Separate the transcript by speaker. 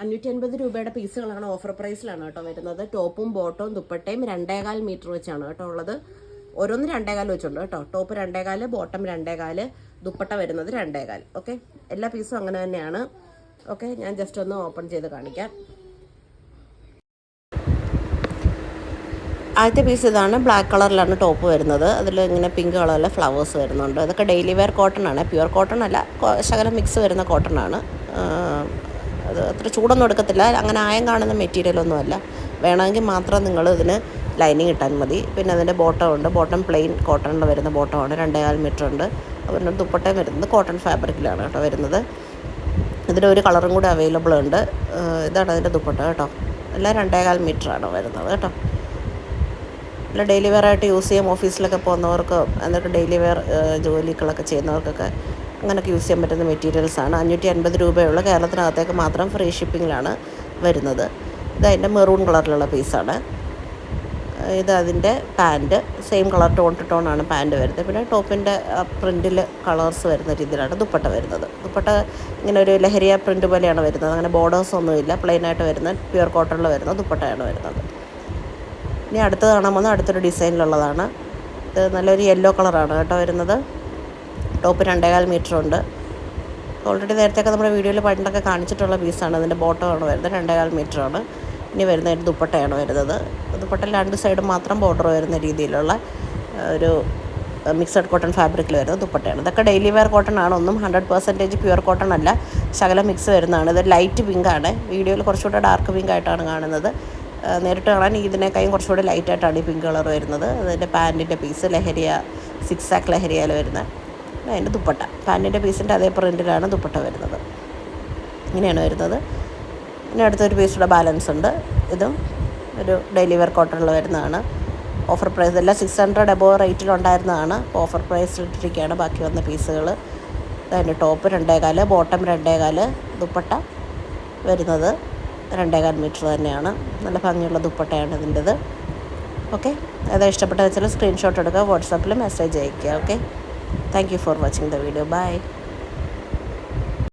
Speaker 1: 550 രൂപയുടെ പീസുകളാണ് ഓഫർ പ്രൈസിലാണ് കേട്ടോ വരുന്നത്. ടോപ്പും ബോട്ടവും ദുപ്പട്ടയും 2.25 മീറ്റർ വെച്ചാണ് കേട്ടോ ഉള്ളത്. ഓരോന്ന് 2.25 വെച്ചുണ്ട് കേട്ടോ. ടോപ്പ് 2.25, ബോട്ടം 2.25, ദുപ്പട്ട വരുന്നത് 2.25. ഓക്കെ, എല്ലാ പീസും അങ്ങനെ തന്നെയാണ്. ഓക്കെ, ഞാൻ ജസ്റ്റ് ഒന്ന് ഓപ്പൺ ചെയ്ത് കാണിക്കാം. ആദ്യത്തെ പീസ് ഇതാണ്. ബ്ലാക്ക് കളറിലാണ് ടോപ്പ് വരുന്നത്. അതിൽ ഇങ്ങനെ പിങ്ക് കളറിലെ ഫ്ലവേഴ്സ് വരുന്നുണ്ട്. അതൊക്കെ ഡെയിലി വെയർ കോട്ടൺ ആണ്. പ്യുവർ കോട്ടൺ അല്ല, ശകലം മിക്സ് വരുന്ന കോട്ടൺ ആണ്. അത് അത്ര ചൂടൊന്നും എടുക്കത്തില്ല. അങ്ങനെ ആയം കാണുന്ന മെറ്റീരിയലൊന്നുമല്ല. വേണമെങ്കിൽ മാത്രം നിങ്ങൾ ഇതിന് ലൈനിങ് ഇട്ടാൽ മതി. പിന്നെ അതിൻ്റെ ബോട്ടം ഉണ്ട്. ബോട്ടം പ്ലെയിൻ കോട്ടണിൽ വരുന്ന ബോട്ടമാണ്. 2.25 മീറ്റർ ഉണ്ട്. അതുപോലെ ദുപ്പട്ടയും വരുന്നത് കോട്ടൺ ഫാബ്രിക്കിലാണ് കേട്ടോ വരുന്നത്. ഇതിലൊരു കളറും കൂടി അവൈലബിൾ ഉണ്ട്. ഇതാണ് അതിൻ്റെ ദുപ്പട്ട കേട്ടോ. എല്ലാം 2.25 മീറ്ററാണ് വരുന്നത് കേട്ടോ. അല്ല, ഡെയിലി വെയർ ആയിട്ട് യൂസ് ചെയ്യാം. ഓഫീസിലൊക്കെ പോകുന്നവർക്ക്, എന്നിട്ട് ഡെയിലി വെയർ ജോലികളൊക്കെ ചെയ്യുന്നവർക്കൊക്കെ അങ്ങനെയൊക്കെ യൂസ് ചെയ്യാൻ പറ്റുന്ന മെറ്റീരിയൽസാണ്. 550 രൂപയുള്ള കേരളത്തിനകത്തേക്ക് മാത്രം ഫ്രീ ഷിപ്പിങ്ങിലാണ് വരുന്നത്. ഇതതിൻ്റെ മെറൂൺ കളറിലുള്ള പീസാണ്. ഇതതിൻ്റെ pant, same colour tone to tone ആണ് പാൻറ്റ് വരുന്നത്. പിന്നെ ടോപ്പിൻ്റെ പ്രിൻറ്റിൽ കളേഴ്സ് വരുന്ന രീതിയിലാണ് ദുപ്പട്ട വരുന്നത്. ദുപ്പട്ട ഇങ്ങനെ ഒരു ലഹരിയ പ്രിൻറ്റ് പോലെയാണ് വരുന്നത്. അങ്ങനെ ബോർഡേഴ്സൊന്നുമില്ല. പ്ലെയിനായിട്ട് വരുന്ന പ്യുവർ കോട്ടണിൽ വരുന്ന ദുപ്പട്ടയാണ് വരുന്നത്. ഇനി അടുത്തത് കാണാൻ പോകുന്നത് അടുത്തൊരു ഡിസൈനിലുള്ളതാണ്. ഇത് നല്ലൊരു യെല്ലോ കളറാണ് കേട്ടോ വരുന്നത്. ടോപ്പ് 2.25 മീറ്റർ ഉണ്ട്. ഓൾറെഡി നേരത്തെയൊക്കെ നമ്മുടെ വീഡിയോയിൽ പണ്ടൊക്കെ കാണിച്ചിട്ടുള്ള പീസാണ്. അതിൻ്റെ ബോട്ടമാണ് വരുന്നത്. 2.25 മീറ്ററാണ്. ഇനി വരുന്ന ഒരു ദുപ്പട്ടയാണ് വരുന്നത്. ദുപ്പട്ടയിൽ 2 സൈഡും മാത്രം ബോർഡർ വരുന്ന രീതിയിലുള്ള ഒരു മിക്സഡ് കോട്ടൺ ഫാബ്രിക്കിൽ വരുന്ന ദുപ്പട്ടയാണ്. ഇതൊക്കെ ഡെയിലി വെയർ കോട്ടൺ ആണ്. ഒന്നും 100% പ്യുവർ കോട്ടൺ അല്ല, ശകലം മിക്സ് വരുന്നതാണ്. ഇത് ലൈറ്റ് പിങ്കാണ്. വീഡിയോയിൽ കുറച്ചുകൂടെ ഡാർക്ക് പിങ്ക് ആയിട്ടാണ് കാണുന്നത്. നേരിട്ട് കാണാൻ ഇതിനേക്കാളും കുറച്ചുകൂടി ലൈറ്റായിട്ടാണ് ഈ പിങ്ക് കളർ വരുന്നത്. അതിൻ്റെ പാൻറ്റിൻ്റെ പീസ് ലഹരിയ, 6 ആക്ക് ലഹരിയയിൽ വരുന്ന അതിൻ്റെ ദുപ്പട്ട. പാൻറ്റിൻ്റെ പീസിൻ്റെ അതേ പ്രിൻറ്റിലാണ് ദുപ്പട്ട വരുന്നത്. ഇങ്ങനെയാണ് വരുന്നത്. ഇനി അടുത്തൊരു പീസുടെ ബാലൻസ് ഉണ്ട്. ഇതും ഒരു ഡെയിലി വെയർ കോട്ടണിൽ വരുന്നതാണ്. ഓഫർ പ്രൈസ് എല്ലാം 600 എബോവ് റേറ്റിലുണ്ടായിരുന്നതാണ്. ഓഫർ പ്രൈസ് ഇട്ടിരിക്കുകയാണ് ബാക്കി വന്ന പീസുകൾ. അതിൻ്റെ ടോപ്പ് 2.25, ബോട്ടം 2.25, ദുപ്പട്ട വരുന്നത് 2.25 മീറ്റർ തന്നെയാണ്. നല്ല ഭംഗിയുള്ള ദുപ്പട്ടയാണ് ഇതിൻ്റെത്. ഓക്കെ, ഏതാ ഇഷ്ടപ്പെട്ട വെച്ചാൽ സ്ക്രീൻഷോട്ട് എടുക്കുക, വാട്സാപ്പിൽ മെസ്സേജ് അയയ്ക്കുക. Okay, thank you for watching the video. By.